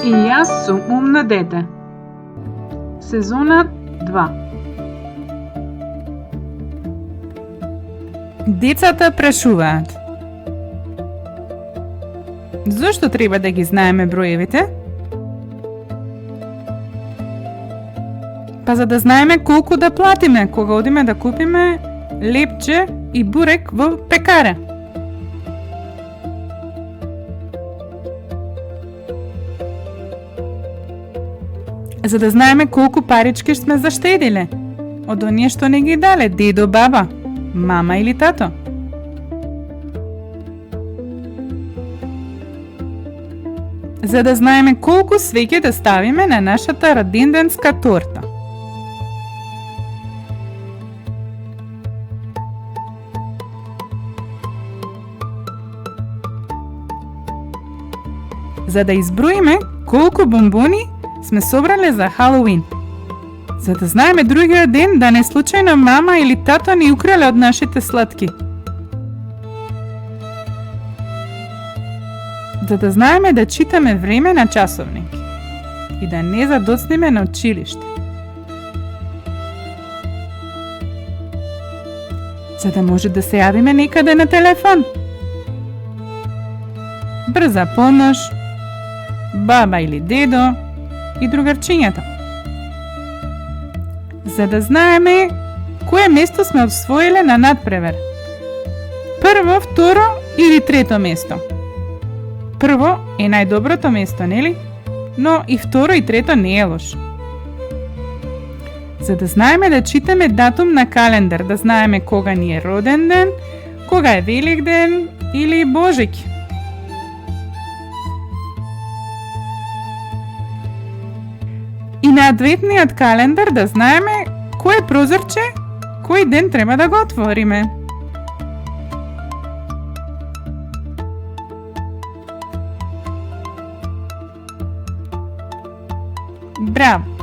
И јас сум умно дете. Сезона 2. Децата прашуваат. Зошто треба да ги знаеме броевите? Па за да знаеме колку да платиме кога одиме да купиме лепче и бурек во пекара. За да знаеме колку парички сме заштедиле од оние што не ги дале дедо, баба, мама или тато. За да знаеме колку свеќе да ставиме на нашата роденденска торта. За да изброиме колку бомбони сме собрале за Халоуин. За да знаеме другиот ден да не случајно мама или тато ни украле од нашите сладки. За да знаеме да читаме време на часовник и да не задоцнеме на училиште. За да може да се јавиме некаде на телефон. Брза помош, баба или дедо и другарчињата. За да знаеме кое место сме освоиле на надпревер. Прво, второ или трето место. Прво е најдоброто место, нели? Но и второ и трето не е лош. За да знаеме да читаме датум на календар, да знаеме кога ни е роден ден, кога е Великден или Божик. И на адвентниот календар да знаеме кој прозорче, кој ден треба да го отвориме. Браво!